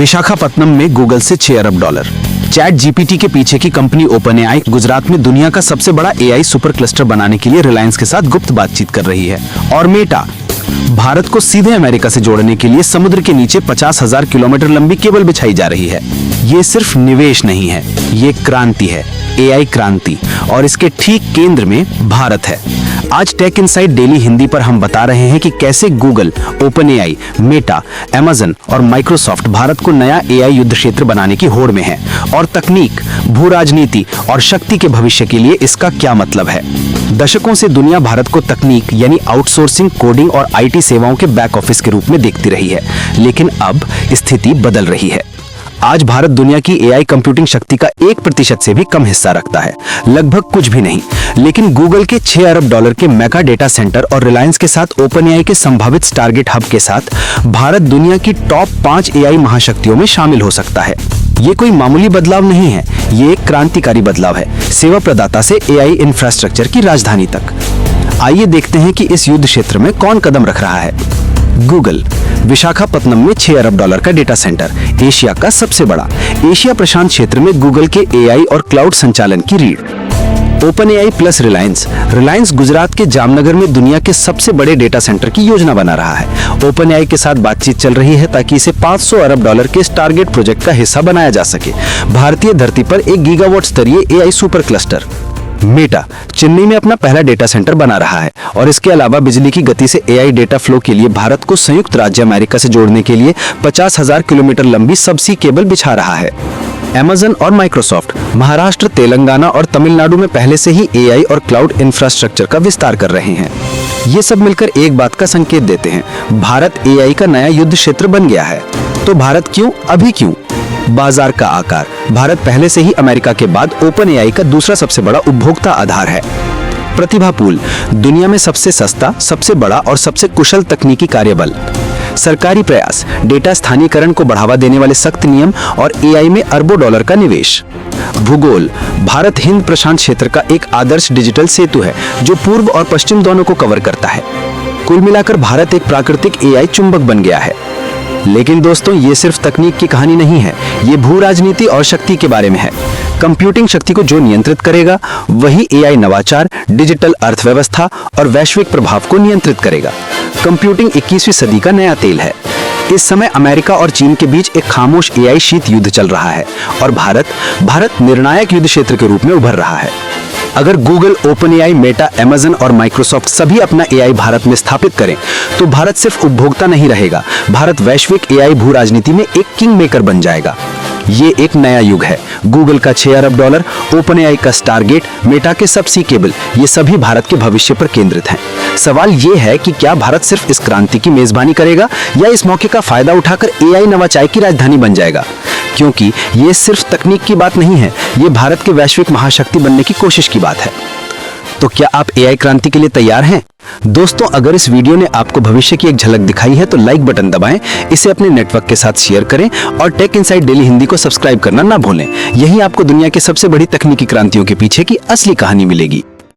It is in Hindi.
विशाखापत्तनम में गूगल से 6 अरब डॉलर। चैट जीपीटी के पीछे की कंपनी ओपनएआई गुजरात में दुनिया का सबसे बड़ा एआई सुपर क्लस्टर बनाने के लिए रिलायंस के साथ गुप्त बातचीत कर रही है। और मेटा भारत को सीधे अमेरिका से जोड़ने के लिए समुद्र के नीचे 50,000 किलोमीटर लंबी केबल बिछाई जा रही है। ये सिर्फ निवेश नहीं है, ये क्रांति है, एआई क्रांति, और इसके ठीक केंद्र में भारत है। आज टेक इनसाइट डेली हिंदी पर हम बता रहे हैं कि कैसे गूगल, ओपनएआई, मेटा, अमेज़न और माइक्रोसॉफ्ट भारत को नया एआई युद्ध क्षेत्र बनाने की होड़ में है, और तकनीक, भू राजनीति और शक्ति के भविष्य के लिए इसका क्या मतलब है। दशकों से दुनिया भारत को तकनीक यानी आउटसोर्सिंग, कोडिंग और आईटी सेवाओं के बैक ऑफिस के रूप में देखती रही है, लेकिन अब स्थिति बदल रही है। आज भारत दुनिया की एआई कंप्यूटिंग शक्ति का 1% से भी कम हिस्सा रखता है, लगभग कुछ भी नहीं। लेकिन गूगल के 6 अरब डॉलर के मेगा डेटा सेंटर और रिलायंस के साथ ओपनएआई के संभावित टारगेट हब के साथ भारत दुनिया की टॉप 5 एआई महाशक्तियों में शामिल हो सकता है। ये कोई मामूली बदलाव नहीं है, ये एक क्रांतिकारी बदलाव है, सेवा प्रदाता से एआई इंफ्रास्ट्रक्चर की राजधानी तक। आइए देखते हैं कि इस युद्ध क्षेत्र में कौन कदम रख रहा है। गूगल विशाखापत्तनम में 6 अरब डॉलर का डेटा सेंटर, एशिया का सबसे बड़ा। एशिया प्रशांत क्षेत्र में गूगल के एआई और क्लाउड संचालन की रीढ़। ओपनएआई प्लस रिलायंस गुजरात के जामनगर में दुनिया के सबसे बड़े डेटा सेंटर की योजना बना रहा है। ओपनएआई के साथ बातचीत चल रही है ताकि इसे 500 अरब डॉलर के इस टारगेट प्रोजेक्ट का हिस्सा बनाया जा सके। भारतीय धरती पर 1 गीगावाट स्तरीय AI super cluster. Meta Chennai में अपना पहला डेटा सेंटर बना रहा है और इसके अलावा बिजली की गति से एआई डेटा फ्लो के लिए भारत को संयुक्त राज्य अमेरिका से जोड़ने के लिए 50,000 किलोमीटर लंबी सबसी केबल बिछा रहा है। अमेज़न और माइक्रोसॉफ्ट महाराष्ट्र, तेलंगाना और तमिलनाडु में पहले से ही एआई और क्लाउड इंफ्रास्ट्रक्चर का विस्तार कर रहे हैं। ये सब मिलकर एक बात का संकेत देते हैं, भारत एआई का नया युद्ध क्षेत्र बन गया है। तो भारत क्यों, अभी क्यों? बाजार का आकार। भारत पहले से ही अमेरिका के बाद ओपनएआई का दूसरा सबसे बड़ा उपभोक्ता आधार है। प्रतिभा पूल, दुनिया में सबसे सस्ता, सबसे बड़ा और सबसे कुशल तकनीकी कार्यबल। सरकारी प्रयास, डेटा स्थानीयकरण को बढ़ावा देने वाले सख्त नियम और एआई में अरबों डॉलर का निवेश। भूगोल, भारत हिंद प्रशांत क्षेत्र का एक आदर्श डिजिटल सेतु है जो पूर्व और पश्चिम दोनों को कवर करता है। कुल मिलाकर भारत एक प्राकृतिक एआई चुंबक बन गया है। लेकिन दोस्तों, ये सिर्फ तकनीक की कहानी नहीं है, ये भू राजनीति और शक्ति के बारे में है। कंप्यूटिंग शक्ति को जो नियंत्रित करेगा वही एआई नवाचार, डिजिटल अर्थव्यवस्था और वैश्विक प्रभाव को नियंत्रित करेगा। कंप्यूटिंग 21वीं सदी का नया तेल है। इस समय अमेरिका और चीन के बीच एक खामोश एआई शीत युद्ध चल रहा है और भारत निर्णायक युद्ध क्षेत्र के रूप में उभर रहा है। अगर गूगल, ओपनएआई, मेटा, अमेज़न और माइक्रोसॉफ्ट सभी अपना एआई भारत में स्थापित करें तो भारत सिर्फ उपभोक्ता नहीं रहेगा, भारत वैश्विक एआई भू राजनीति में एक किंग मेकर बन जाएगा। ये एक नया युग है। गूगल का 6 अरब डॉलर, ओपनएआई का स्टारगेट, मेटा के सबसी केबल, ये सभी भारत के भविष्य पर केंद्रित हैं। सवाल ये है कि क्या भारत सिर्फ इस क्रांति की मेजबानी करेगा या इस मौके का फायदा उठाकर एआई नवाचार की राजधानी बन जाएगा? क्योंकि ये सिर्फ तकनीक की बात नहीं है, ये भारत के वैश्विक महाशक्ति बनने की कोशिश की बात है। तो क्या आप एआई क्रांति के लिए तैयार हैं? दोस्तों, अगर इस वीडियो ने आपको भविष्य की एक झलक दिखाई है तो लाइक बटन दबाएं, इसे अपने नेटवर्क के साथ शेयर करें और टेक इनसाइट डेली हिंदी को सब्सक्राइब करना ना भूलें। यही आपको दुनिया के सबसे बड़ी तकनीकी क्रांतियों के पीछे की असली कहानी मिलेगी।